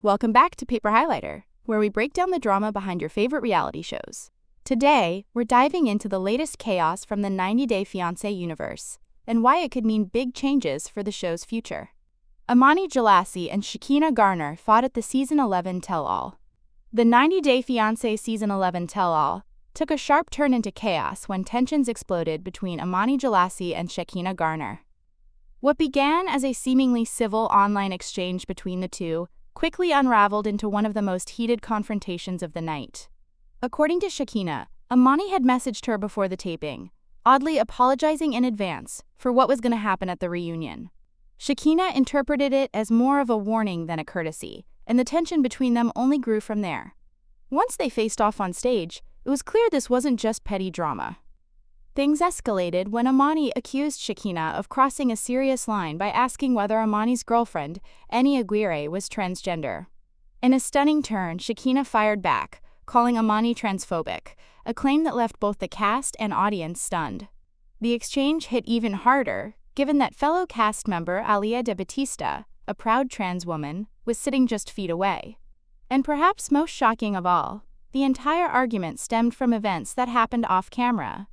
Welcome back to Paper Highlighter, where we break down the drama behind your favorite reality shows. Today, we're diving into the latest chaos from the 90 Day Fiancé universe and why it could mean big changes for the show's future. Amani Jalassi and Shekinah Garner fought at the Season 11 Tell All. The 90 Day Fiancé Season 11 Tell All took a sharp turn into chaos when tensions exploded between Amani Jalassi and Shekinah Garner. What began as a seemingly civil online exchange between the two quickly unraveled into one of the most heated confrontations of the night. According to Shekinah, Amani had messaged her before the taping, oddly apologizing in advance for what was going to happen at the reunion. Shekinah interpreted it as more of a warning than a courtesy, and the tension between them only grew from there. Once they faced off on stage, it was clear this wasn't just petty drama. Things escalated when Amani accused Shekinah of crossing a serious line by asking whether Amani's girlfriend, Eni Aguirre, was transgender. In a stunning turn, Shekinah fired back, calling Amani transphobic, a claim that left both the cast and audience stunned. The exchange hit even harder, given that fellow cast member Alia de Batista, a proud trans woman, was sitting just feet away. And perhaps most shocking of all, the entire argument stemmed from events that happened off-camera.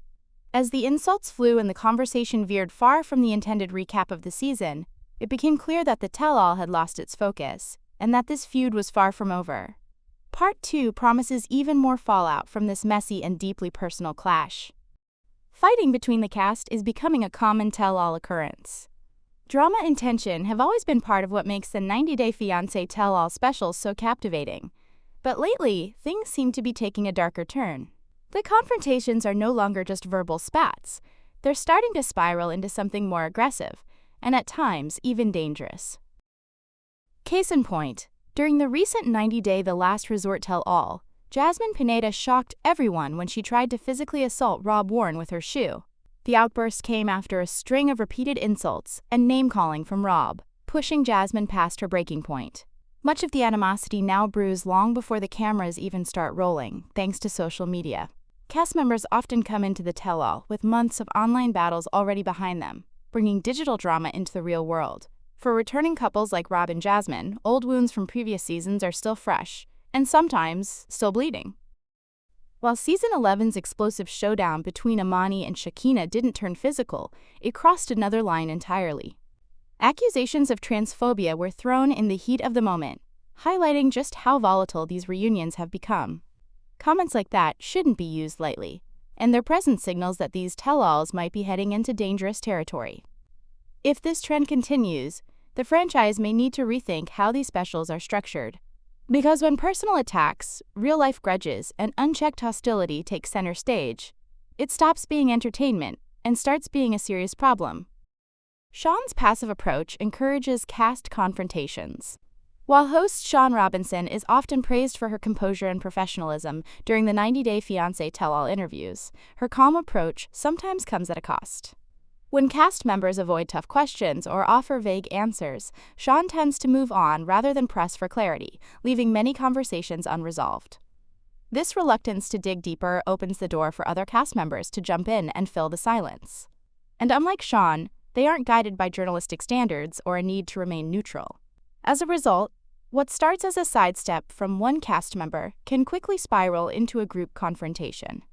As the insults flew and the conversation veered far from the intended recap of the season, it became clear that the tell-all had lost its focus, and that this feud was far from over. Part 2 promises even more fallout from this messy and deeply personal clash. Fighting between the cast is becoming a common tell-all occurrence. Drama and tension have always been part of what makes the 90 Day Fiancé Tell All specials so captivating. But lately, things seem to be taking a darker turn. The confrontations are no longer just verbal spats. They're starting to spiral into something more aggressive, and at times even dangerous. Case in point, during the recent 90 Day The Last Resort Tell All, Jasmine Pineda shocked everyone when she tried to physically assault Rob Warren with her shoe. The outburst came after a string of repeated insults and name-calling from Rob, pushing Jasmine past her breaking point. Much of the animosity now brews long before the cameras even start rolling, thanks to social media. Cast members often come into the tell-all with months of online battles already behind them, bringing digital drama into the real world. For returning couples like Rob and Jasmine, old wounds from previous seasons are still fresh, and sometimes still bleeding. While Season 11's explosive showdown between Amani and Shekinah didn't turn physical, it crossed another line entirely. Accusations of transphobia were thrown in the heat of the moment, highlighting just how volatile these reunions have become. Comments like that shouldn't be used lightly, and their presence signals that these tell-alls might be heading into dangerous territory. If this trend continues, the franchise may need to rethink how these specials are structured. Because when personal attacks, real-life grudges, and unchecked hostility take center stage, it stops being entertainment and starts being a serious problem. Shaun's passive approach encourages cast confrontations. While host Shaun Robinson is often praised for her composure and professionalism during the 90 Day Fiancé Tell All interviews, her calm approach sometimes comes at a cost. When cast members avoid tough questions or offer vague answers, Shaun tends to move on rather than press for clarity, leaving many conversations unresolved. This reluctance to dig deeper opens the door for other cast members to jump in and fill the silence. And unlike Shaun, they aren't guided by journalistic standards or a need to remain neutral. As a result, what starts as a sidestep from one cast member can quickly spiral into a group confrontation.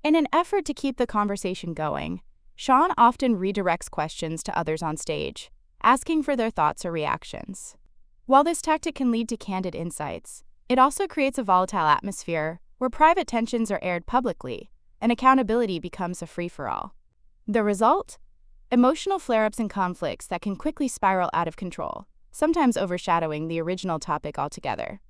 In an effort to keep the conversation going, Shaun often redirects questions to others on stage, asking for their thoughts or reactions. While this tactic can lead to candid insights, it also creates a volatile atmosphere where private tensions are aired publicly and accountability becomes a free-for-all. The result? Emotional flare-ups and conflicts that can quickly spiral out of control, sometimes overshadowing the original topic altogether.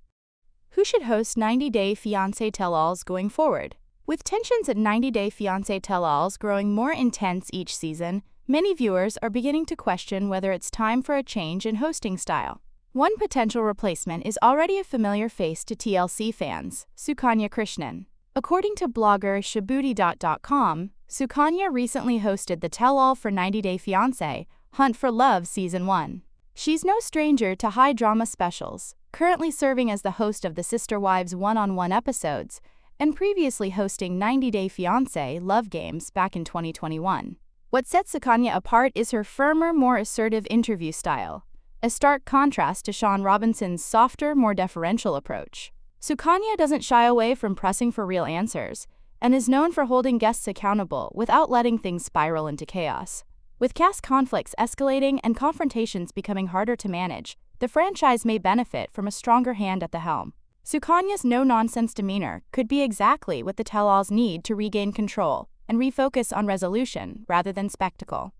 Who should host 90 Day Fiancé Tell Alls going forward? With tensions at 90 Day Fiancé Tell Alls growing more intense each season, many viewers are beginning to question whether it's time for a change in hosting style. One potential replacement is already a familiar face to TLC fans, Sukanya Krishnan. According to blogger Shaboody.com, Sukanya recently hosted the Tell All for 90 Day Fiancé, Hunt for Love Season 1. She's no stranger to high-drama specials, currently serving as the host of the Sister Wives one-on-one episodes, and previously hosting 90 Day Fiancé Love Games back in 2021. What sets Sukanya apart is her firmer, more assertive interview style. a stark contrast to Shaun Robinson's softer, more deferential approach. Sukanya doesn't shy away from pressing for real answers, and is known for holding guests accountable without letting things spiral into chaos. With cast conflicts escalating and confrontations becoming harder to manage, the franchise may benefit from a stronger hand at the helm. Sukanya's no-nonsense demeanor could be exactly what the tell-alls need to regain control and refocus on resolution rather than spectacle.